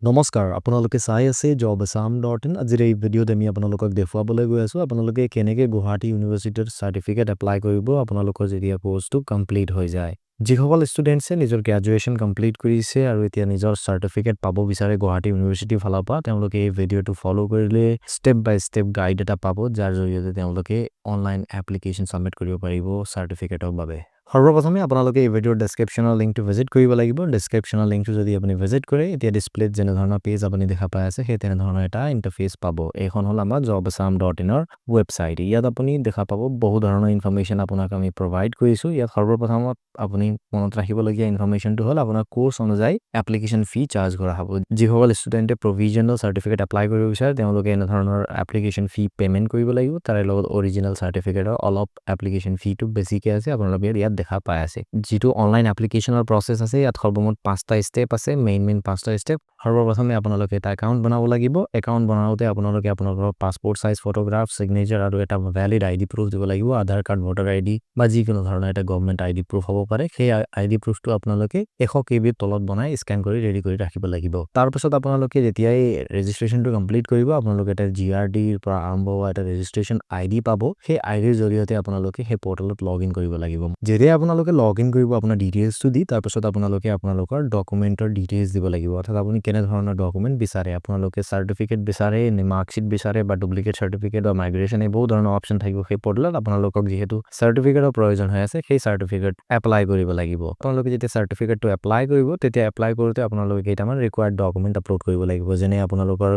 নমস্কাৰ আপোনালোকে চাই আছে jobassam.in আজিৰ এই ভিডিঅ'ত আমি আপোনালোকক দেখুৱাবলৈ গৈ আছো আপোনালোকে কেনেকৈ গুৱাহাটী ইউনিভাৰ্চিটিৰ সাৰ্টিফিকেট এপ্লাই কৰিব আপোনালোকৰ যেতিয়া কোৰ্সটো কমপ্লিট হৈ যায় যিসকল ষ্টুডেন্টছে নিজৰ গ্ৰেজুৱেচন কমপ্লিট কৰিছে আৰু এতিয়া নিজৰ সাৰ্টিফিকেট পাব বিচাৰে গুৱাহাটী ইউনিভাৰ্চিটি ফালৰ পৰা তেওঁলোকে এই ভিডিঅ'টো ফলো কৰিলে ষ্টেপ বাই ষ্টেপ গাইড এটা পাব যাৰ জৰিয়তে তেওঁলোকে অনলাইন এপ্লিকেচন সাবমিট কৰিব পাৰিব সাৰ্টিফিকেটৰ বাবে সৰ্বপ্ৰথমে আপোনালোকে এই ভিডিঅ'ৰ ডেসক্ৰিপচনৰ লিংকটো ভিজিট কৰিব লাগিব ডেসক্ৰিপচনৰ লিংকটো যদি আপুনি ভিজিট কৰে এতিয়া ডিসপ্লেত যেনে ধৰণৰ পেজ আপুনি দেখা পাই আছে সেই তেনে ধৰণৰ এটা ইন্টাৰফেস পাব এইখন হল আমাৰ jobassam.in ৰ ওয়েবসাইট ইয়াত আপুনি দেখা পাব বহু ধৰণৰ ইনফৰমেশন আপোনাক আমি প্ৰভাইড কৰিছো ইয়াত সৰ্বপ্ৰথমত আপুনি মনত ৰাখিবলগীয়া ইনফৰমেশনটো হল আপোনাৰ কোৰ্স অনুযায়ী এপ্লিকেশন ফি চাৰ্জ কৰা হ'ব যিসকল ষ্টুডেন্টে প্ৰভিজনাল সাৰ্টিফিকেট এপ্লাই কৰিব বিচাৰে তেওঁলোকে এনে ধৰণৰ এপ্লিকেশন ফি পেমেন্ট কৰিব লাগিব তাৰে লগত অৰিজিনাল সাৰ্টিফিকেটৰ অলপ এপ্লিকেশন ফিটো বেছিকে আছে আপোনালোকে ইয়াত দেখা পাই আছে যেটো অনলাইন এপ্লিকেশনৰ প্ৰসেস আছে ইয়াত সৰ্বমুঠ 5টা ষ্টেপ আছে মেইন 5টা ষ্টেপ সৰ্বপ্ৰথমে আপোনালোকে এটা একাউন্ট বনাব লাগিব একাউন্ট বনাওতে আপোনালোকে আপোনালোকৰ পাসপোৰ্ট সাইজ ফটোগ্ৰাফ সিগনেচাৰ আৰু এটা ভ্যালিড আইডি প্ৰুফ দিব লাগিব আধাৰ কাৰ্ড ভোটাৰ আইডি বা যিকোনো ধৰণৰ এটা গভৰ্নমেন্ট আইডি প্ৰুফ হ'ব পাৰে সেই আইডি প্ৰুফটো আপোনালোকে 100 KB তলত বনাই স্ক্যান কৰি ৰেডি কৰি ৰাখিব লাগিব তাৰ পিছত আপোনালোকে যেতিয়াই ৰেজিষ্ট্ৰেচনটো কমপ্লিট কৰিব আপোনালোকে এটা জিআৰডি ৰ পৰা আৰম্ভ হোৱা এটা ৰেজিষ্ট্ৰেচন আইডি পাব সেই আইডিৰ জৰিয়তে আপোনালোকে সেই পৰ্টেলত লগইন কৰিব লাগিব যেতিয়া আপোনালোকে লগইন কৰিব আপোনাৰ ডিটেইলছটো দি তাৰ পিছত আপোনালোকে আপোনালোকৰ ডকুমেন্টৰ ডিটেইলছ দিব লাগিব অৰ্থাৎ আপুনি কেনে ধৰণৰ ডকুমেন্ট বিচাৰে আপোনালোকে সাৰ্টিফিকেট বিচাৰে নে মাৰ্কশিট বিচাৰে বা ডুপ্লিকেট সাৰ্টিফিকেট বা মাইগ্ৰেচন এই বহুত ধৰণৰ অপচন থাকিব সেই পৰ্টেলত আপোনালোকক যেহেতু সাৰ্টিফিকেটৰ প্ৰয়োজন হৈ আছে সেই সাৰ্টিফিকেট এপ্লাই কৰিব লাগিব আপোনালোকে যেতিয়া সাৰ্টিফিকেটটো এপ্লাই কৰিব তেতিয়া এপ্লাই কৰোতে আপোনালোকে কেইটামান ৰিকোয়াৰ্ড ডকুমেন্ট আপলোড কৰিব লাগিব যেনে আপোনালোকৰ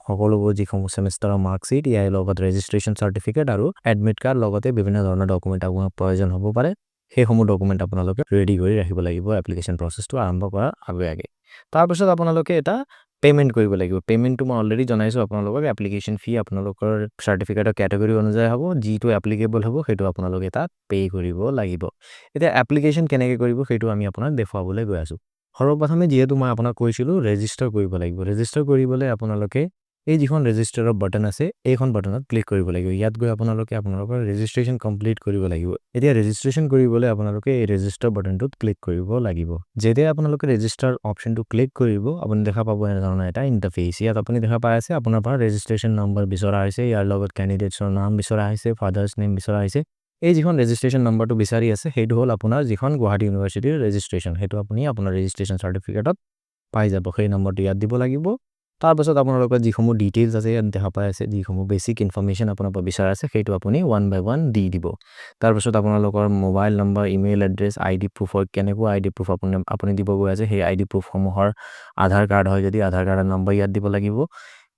সকলোবোৰ যিসমূহ সেমিষ্টাৰৰ মাৰ্কশিট ইয়াৰ লগত ৰেজিষ্ট্ৰেচন সাৰ্টিফিকেট আৰু এডমিট কাৰ্ড লগতে বিভিন্ন ধৰণৰ ডকুমেন্ট আপোনাক প্ৰয়োজন হ'ব পাৰে সেইসমূহ ডকুমেন্ট আপোনালোকে ৰেডি কৰি ৰাখিব লাগিব এপ্লিকেশন প্ৰসেসটো আৰম্ভ কৰাৰ আগে তাৰ পিছত আপোনালোকে এটা পেমেন্ট কৰিব লাগিব পেমেন্টটো মই অলৰেডি জনাইছো আপোনালোকক এপ্লিকেশন ফি আপোনালোকৰ সাৰ্টিফিকেটৰ ক্যাটাগৰী অনুযায়ী হ'ব যিটো এপ্লিকেবল হ'ব সেইটো আপোনালোকে তাত পে কৰিব লাগিব এতিয়া এপ্লিকেশন কেনেকৈ কৰিব সেইটো আমি আপোনাক দেখুৱাবলৈ গৈ আছো সৰ্বপ্ৰথমে যেহেতু মই আপোনাক কৈছিলো ৰেজিষ্টাৰ কৰিব লাগিব ৰেজিষ্টাৰ কৰিবলৈ আপোনালোকে এই যিখন ৰেজিষ্টাৰৰ বাটন আছে এইখন বাটনত ক্লিক কৰিব লাগিব ইয়াত গৈ আপোনালোকে আপোনালোকৰ ৰেজিষ্ট্ৰেচন কমপ্লিট কৰিব লাগিব এতিয়া ৰেজিষ্ট্ৰেচন কৰিবলৈ আপোনালোকে এই ৰেজিষ্টাৰ বাটনটোত ক্লিক কৰিব লাগিব যেতিয়া আপোনালোকে ৰেজিষ্টাৰ অপচনটো ক্লিক কৰিব আপুনি দেখা পাব এনে ধৰণৰ এটা ইন্টাৰফেস ইয়াত আপুনি দেখা পাই আছে আপোনাৰ পৰা ৰেজিষ্ট্ৰেচন নম্বৰ বিচৰা হৈছে ইয়াৰ লগত ক্যান্ডিডেটছৰ নাম বিচৰা হৈছে ফাদাৰ্স নেম বিচৰা হৈছে এই যিখন ৰেজিষ্ট্ৰেচন নম্বৰটো বিচাৰি আছে সেইটো হল আপোনাৰ যিখন গুৱাহাটী ইউনিভাৰ্চিটিৰ ৰেজিষ্ট্ৰেচন সেইটো আপুনি আপোনাৰ ৰেজিষ্ট্ৰেচন সাৰ্টিফিকেটত পাই যাব সেই নম্বৰটো ইয়াত দিব লাগিব তাৰ পাছত আপোনালোকৰ যিসমূহ ডিটেইলছ আছে ইয়াত দেখা পাই আছে যিসমূহ বেসিক ইনফৰমেশন আপোনাৰ পৰা বিচাৰা আছে সেইটো আপুনি 1 বাই 1 দি দিব তাৰ পাছত আপোনালোকৰ mobile number email address ID প্ৰুফৰ কেনেকুৱা আইডি প্ৰুফ আপুনি দিব গৈ আছে সেই আইডি প্ৰুফসমূহৰ আধাৰ কাৰ্ড হয় যদি আধাৰ কাৰ্ডৰ নম্বৰ ইয়াত দিব লাগিব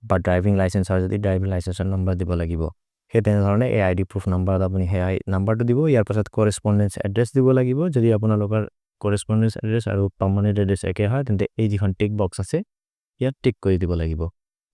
বা ড্ৰাইভিং লাইসেন্স হয় যদি ড্ৰাইভিং লাইসেন্সৰ নম্বৰ দিব লাগিব সেই তেনে ধৰণে এই আইডি প্ৰুফ নম্বৰত আপুনি সেই নম্বৰটো দিব ইয়াৰ পাছত কৰেসপন্ডেন্স এড্ৰেছ দিব লাগিব যদি আপোনালোকৰ কৰেসপন্ডেন্স এড্ৰেছ আৰু পাৰ্মানেন্ট এড্ৰেছ একে হয় তেন্তে এই যিখন টিক বক্স আছে ইয়াত টিক কৰি দিব লাগিব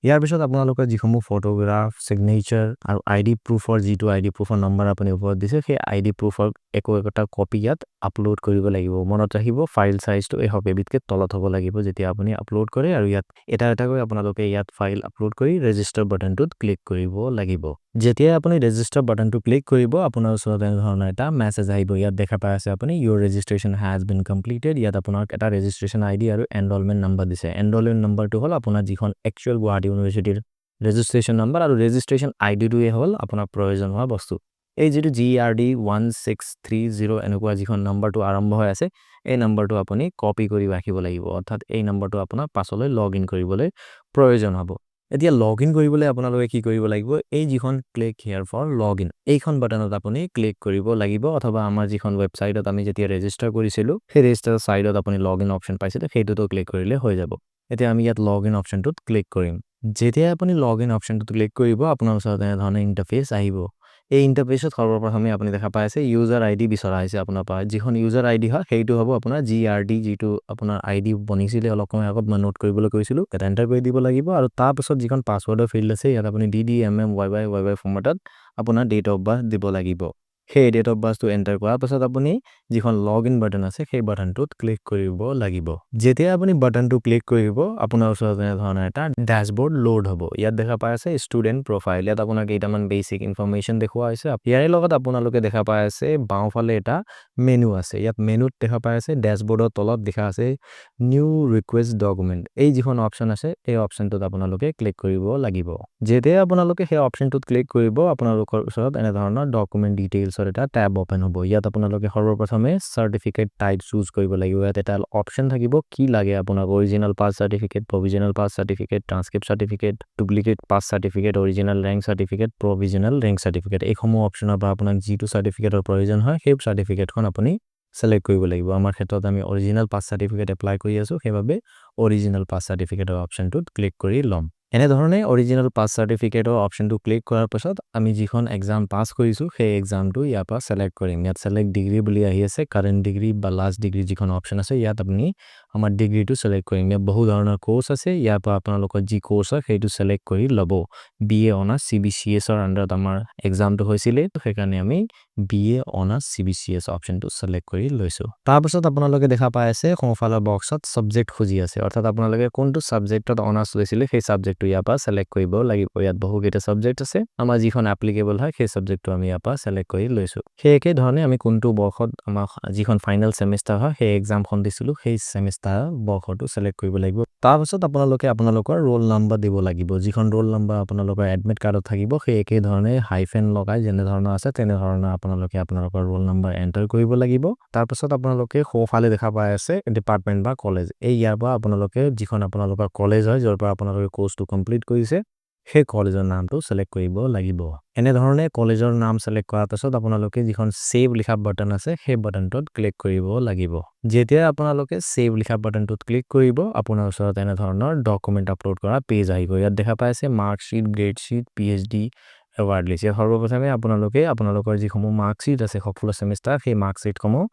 ইয়াৰ পিছত আপোনালোকৰ যিসমূহ ফটোগ্ৰাফ সিগনেচাৰ আৰু আইডি প্ৰুফৰ যিটো আইডি প্ৰুফৰ নম্বৰ আপুনি ওপৰত দিছে সেই আইডি প্ৰুফৰ একটা কপি ইয়াত আপলোড কৰিব লাগিব মনত ৰাখিব ফাইল সাইজটো এই হকেবিতকে তলত হ'ব লাগিব যেতিয়া আপুনি আপলোড কৰে আৰু ইয়াত এটা কৰি আপোনালোকে ইয়াত ফাইল আপলোড কৰি ৰেজিষ্টাৰ বাটনটোত ক্লিক কৰিব লাগিব যেতিয়া আপুনি ৰেজিষ্টাৰ বাটনটো ক্লিক কৰিব আপোনাৰ ওচৰত এনে ধৰণৰ এটা মেছেজ আহিব ইয়াত দেখা পাই আছে আপুনি your registration has been completed ইয়াত আপোনাক এটা ৰেজিষ্ট্ৰেচন আইডি আৰু এনৰলমেন্ট নম্বৰ দিছে এনৰলমেন্ট নম্বৰটো হল আপোনাৰ যিখন একচুয়াল গুৱাহাটী ইউনিভাৰ্চিটিৰ ৰেজিষ্ট্ৰেচন নম্বৰ আৰু ৰেজিষ্ট্ৰেচন আইডিটোৱে হল আপোনাৰ প্ৰয়োজন হোৱা বস্তু এই যেটো GRD 1630 এনেকুৱা যিখন নম্বৰটো আৰম্ভ হৈ আছে এই নম্বৰটো আপুনি কপি কৰি ৰাখিব লাগিব অৰ্থাৎ এই নম্বৰটো আপোনাৰ পাছলৈ লগইন কৰিবলৈ প্ৰয়োজন হ'ব এতিয়া লগইন কৰিবলৈ আপোনালোকে কি কৰিব লাগিব এই যিখন ক্লিক হিয়াৰ ফৰ লগইন এইখন বাটনত আপুনি ক্লিক কৰিব লাগিব অথবা আমাৰ যিখন ওয়েবসাইটত আমি যেতিয়া ৰেজিষ্টাৰ কৰিছিলো সেই ৰেজিষ্টাৰ সাইটত আপুনি লগইন অপচন পাইছিলে সেইটোতো ক্লিক কৰিলে হৈ যাব এতিয়া আমি ইয়াত লগইন অপচনটোত ক্লিক কৰিম যেতিয়া আপুনি লগইন অপচনটোত ক্লিক কৰিব আপোনাৰ ওচৰত এনে ধৰণৰ ইন্টাৰফেস আহিব এই ইন্টাৰফেসত সৰ্বপ্ৰথমে আপুনি দেখা পাই আছে ইউজাৰ আইডি বিচৰা হৈছে আপোনাৰ পৰা যিখন ইউজাৰ আইডি হয় সেইটো হ'ব আপোনাৰ GRD যিটো আপোনাৰ আইডি বনিছিলে অলপ সময় আগত মই নোট কৰিবলৈ কৈছিলো এটা এন্টাৰ কৰি দিব লাগিব আৰু তাৰ পিছত যিখন পাসওয়াৰ্ডৰ ফিল্ড আছে ইয়াত আপুনি DDMMYY ফৰ্মেটত আপোনাৰ ডেট অফ বাৰ্থ দিব লাগিব সেই ডেট অফ বাৰ্থটো এণ্টাৰ কৰাৰ পাছত আপুনি যিখন লগ ইন বাটন আছে সেই বাটনটোত ক্লিক কৰিব লাগিব যেতিয়া আপুনি বাটনটো ক্লিক কৰিব আপোনাৰ ওচৰত এনে ধৰণৰ এটা ড্যাশবোৰ্ড লোড হ'ব ইয়াত দেখা পাই আছে ষ্টুডেন্ট প্ৰফাইল ইয়াত আপোনাক কেইটামান বেসিক ইনফৰমেশন দেখুৱা হৈছে ইয়াৰে লগত আপোনালোকে দেখা পাই আছে বাওঁফালে এটা মেনু আছে ইয়াত মেনুত দেখা পাই আছে ড্যাশবোৰ্ডৰ তলত দেখা আছে নিউ ৰিকুৱেষ্ট ডকুমেন্ট এই যিখন অপচন আছে এই অপচনটোত আপোনালোকে ক্লিক কৰিব লাগিব যেতিয়া আপোনালোকে সেই অপচনটোত ক্লিক কৰিব আপোনালোকৰ ওচৰত এনে ধৰণৰ ডকুমেন্ট ডিটেইলছৰ এটা ট্যাব ওপেন হ'ব ইয়াত আপোনালোকে সৰ্বপ্ৰথমে সাৰ্টিফিকেট টাইপ চুজ কৰিব লাগিব ইয়াত এটা অপচন থাকিব কি লাগে আপোনাক original pass certificate provisional pass certificate transcript certificate duplicate pass certificate original rank certificate provisional rank certificate এই সমূহ অপচনৰ পৰা আপোনাক যিটো সাৰ্টিফিকেটৰ প্ৰয়োজন হয় সেই সাৰ্টিফিকেটখন আপুনি সিলেক্ট কৰিব লাগিব আমাৰ ক্ষেত্ৰত আমি অৰিজিনাল পাছ সাৰ্টিফিকেট এপ্লাই কৰি আছো সেইবাবে অৰিজিনাল পাছ সাৰ্টিফিকেটৰ অপচনটোত ক্লিক কৰি লম এনে ধৰণে অৰিজিনাল পাছ সাৰ্টিফিকেটৰ অপচনটো ক্লিক কৰাৰ পাছত আমি যিখন এক্সাম পাছ কৰিছো সেই এক্সামটো ইয়াৰ পৰা সিলেক্ট কৰিম ইয়াত সিলেক্ট ডিগ্ৰী বুলি আহি আছে কাৰেন্ট ডিগ্ৰী বা লাষ্ট ডিগ্ৰী যিখন অপচন আছে ইয়াত আপুনি আমাৰ ডিগ্ৰীটো সিলেক্ট কৰিম ইয়াত বহু ধৰণৰ কোৰ্স আছে ইয়াৰ পৰা আপোনালোকৰ যি কোৰ্স হয় সেইটো সিলেক্ট কৰি লব বিএ অনাৰ্স সিবিসিএস ৰ আন্ডাৰত আমাৰ এক্সামটো হৈছিল তো সেইকাৰণে আমি বিএ অনাৰ্স সিবিসিএস অপচনটো সিলেক্ট কৰি লৈছো তাৰ পাছত আপোনালোকে দেখা পাই আছে সোঁফালৰ বক্সত সাবজেক্ট খুজি আছে অৰ্থাৎ আপোনালোকে কোনটো সাবজেক্টত অনাৰ্স লৈছিল সেই সাবজেক্টটো ইয়াৰ পৰা সিলেক্ট কৰিব লাগিব ইয়াত বহুকেইটা সাবজেক্ট আছে আমাৰ যিখন এপ্লিকেবল হয় সেই সাবজেক্টটো আমি ইয়াৰ পৰা সিলেক্ট কৰি লৈছো সেই একে ধৰণে আমি কোনটো বৰ্ষত আমাৰ যিখন ফাইনেল সেমিষ্টাৰ হয় সেই এক্সামখন দিছিলো সেই সেমিষ্টাৰ বৰ্ষটো সিলেক্ট কৰিব লাগিব তাৰ পাছত আপোনালোকে আপোনালোকৰ ৰোল নাম্বাৰ দিব লাগিব যিখন ৰোল নাম্বাৰ আপোনালোকৰ এডমিট কাৰ্ডত থাকিব সেই একে ধৰণে হাইফেন লগাই যেনে ধৰণৰ আছে তেনে ধৰণৰ আপোনালোকে আপোনালোকৰ ৰোল নাম্বাৰ এন্টাৰ কৰিব লাগিব তাৰ পাছত আপোনালোকে সোঁফালে দেখা পাই আছে ডিপাৰ্টমেন্ট বা কলেজ এই ইয়াৰ পৰা আপোনালোকে যিখন আপোনালোকৰ কলেজ হয় যৰ পৰা আপোনালোকে কোৰ্সটো কমপ্লিট কৰিছে সেই কলেজৰ নামটো সিলেক্ট কৰিব লাগিব এনে ধৰণে কলেজৰ নাম সিলেক্ট কৰাৰ পাছত আপোনালোকে যিখন সেভ লিখা বাটন আছে সেই বাটনটোত ক্লিক কৰিব লাগিব যেতিয়া আপোনালোকে সেভ লিখা বাটনটোত ক্লিক কৰিব আপোনাৰ ওচৰত এনে ধৰণৰ ডকুমেন্ট আপলোড কৰা পেজ আহিব ইয়াত দেখা পাই আছে marksheet grade sheet PhD award list সৰ্বপ্ৰথমে আপোনালোকে আপোনালোকৰ যিসমূহ মাৰ্কশিট আছে সকলো সেমিষ্টাৰ সেই মাৰ্কশিটসমূহ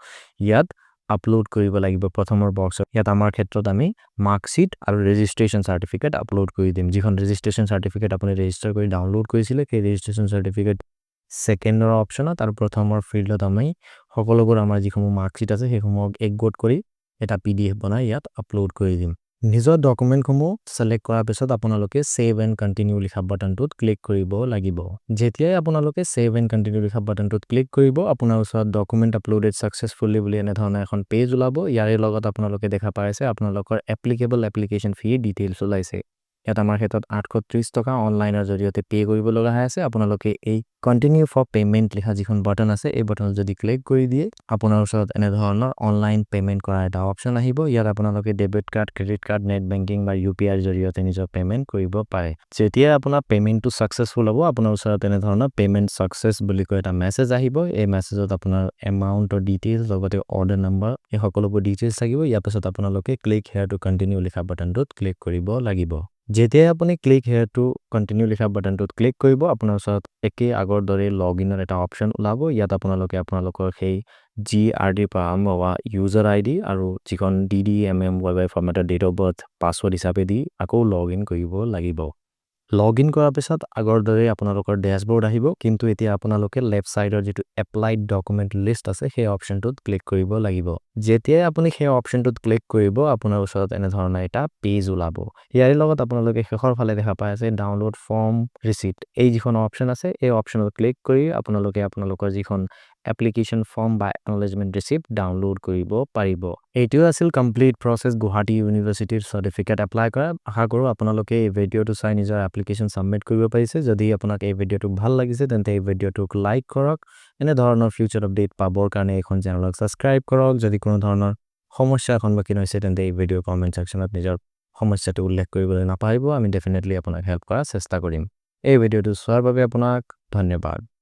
ইয়াত আপলোড কৰিব লাগিব প্ৰথমৰ বক্সত ইয়াত আমাৰ ক্ষেত্ৰত আমি মাৰ্কশিট আৰু ৰেজিষ্ট্ৰেচন সাৰ্টিফিকেট আপলোড কৰি দিম যিখন ৰেজিষ্ট্ৰেচন সাৰ্টিফিকেট আপুনি ৰেজিষ্টাৰ কৰি ডাউনলোড কৰিছিলে সেই ৰেজিষ্ট্ৰেচন সাৰ্টিফিকেট সেকেন্ডৰ অপচনত আৰু প্ৰথমৰ ফিল্ডত আমি সকলোবোৰ আমাৰ যিসমূহ মাৰ্কশিট আছে সেইসমূহক একগোট কৰি এটা পিডিএফ বনাই ইয়াত আপলোড কৰি দিম নিজৰ ডকুমেন্টসমূহ সিলেক্ট কৰাৰ পিছত আপোনালোকে সেভ এণ্ড কন্টিনিউ লিখা বাটনটোত ক্লিক কৰিব লাগিব যেতিয়াই আপোনালোকে সেভ এণ্ড কন্টিনিউ লিখা বাটনটোত ক্লিক কৰিব আপোনাৰ ওচৰত ডকুমেন্ট আপলোডেড সাকসেসফুলি বুলি এনে ধৰণৰ এখন পেজ ওলাব ইয়াৰে লগত আপোনালোকে দেখা পাই আছে আপোনালোকৰ এপ্লিকেবল এপ্লিকেশন ফি ডিটেইলছ ওলাইছে ইয়াত আমাৰ ক্ষেত্ৰত 830 টকা অনলাইনৰ জৰিয়তে পে কৰিব লগা আছে আপোনালোকে এই কন্টিনিউ ফৰ পেমেন্ট লিখা যিখন বাটন আছে এই বাটনত যদি ক্লিক কৰি দিয়ে আপোনাৰ ওচৰত এনে ধৰণৰ অনলাইন পেমেন্ট কৰা এটা অপচন আহিব ইয়াত আপোনালোকে debit card credit card net banking বা ইউপিআই জৰিয়তে নিজৰ পেমেন্ট কৰিব পাৰে যেতিয়া আপোনাৰ পেমেন্টটো সাকসেসফুল হ'ব আপোনাৰ ওচৰত এনে ধৰণৰ পেমেন্ট সাকসেস বুলি কৈ এটা মেছেজ আহিব এই মেছেজত আপোনাৰ এমাউন্টৰ ডিটেইলছ লগতে অৰ্ডাৰ নম্বৰ এই সকলোবোৰ ডিটেইলছ থাকিব ইয়াৰ পাছত আপোনালোকে ক্লিক হেয়াৰ টু কন্টিনিউ লিখা বাটনটোত ক্লিক কৰিব লাগিব যেতিয়া আপুনি ক্লিক হেয়াৰ টু কন্টিনিউ লিখা বাটনটোত ক্লিক কৰিব আপোনাৰ ওচৰত একে আগৰ দৰে লগইনৰ এটা অপচন ওলাব ইয়াত আপোনালোকে আপোনালোকৰ সেই জিআৰডি পৰা আৰম্ভ হোৱা ইউজাৰ আইডি আৰু যিখন ডিডিএমএম ৱাইৱাই ফৰ্মেটৰ ডেট অফ বাৰ্থ পাছৱৰ্ড হিচাপে দি আকৌ লগইন কৰিব লাগিব লগইন কৰাৰ পিছত আগৰ দৰে আপোনালোকৰ ড্যাশবোৰ্ড আহিব কিন্তু এতিয়া আপোনালোকে লেফট সাইডৰ যেটো এপ্লাইড ডকুমেন্ট লিষ্ট আছে সেই অপচনটোত ক্লিক কৰিব লাগিব যেতিয়া আপুনি সেই অপচনটোত ক্লিক কৰিব আপোনাৰ ওচৰত এনে ধৰণৰ এটা পেজ ওলাব ইয়াৰ লগত আপোনালোকে শেষৰ ফালে দেখা পাই আছে ডাউনলোড ফৰ্ম ৰিসিপ্ট এই যিখন অপচন আছে এই অপচনত ক্লিক কৰি আপোনালোকে আপোনালোকৰ যিখন এপ্লিকেশন ফৰ্ম বা একনলেজমেন্ট ৰিসিপ্ট ডাউনলোড কৰিব পাৰিব এইটো আছিল কমপ্লিট প্ৰসেস গুৱাহাটী ইউনিভাৰ্সিটিৰ সাৰ্টিফিকেট এপ্লাই কৰা আশা কৰো আপোনালোকে এই ভিডিঅটো চাই নিজৰ এপ্লিকেশন সাবমিট কৰিব পাৰিছে যদি আপোনাক এই ভিডিঅটো ভাল লাগিছে তেন্তে এই ভিডিঅটোক লাইক কৰক এনে ধৰণৰ ফিউচাৰ আপডেট পাবৰ কাৰণে এখন চেনেলক সাবস্ক্ৰাইব কৰক যদি কোনো ধৰণৰ সমস্যাৰ সন্মুখীন হৈছে তেন্তে এই ভিডিঅ কমেন্ট সেকশনত নিজৰ সমস্যাটো উল্লেখ কৰিবলৈ নাপাহৰিব আমি ডেফিনেটলি আপোনাক হেল্প কৰাৰ চেষ্টা কৰিম এই ভিডিঅটো চোৱাৰ বাবে আপোনাক ধন্যবাদ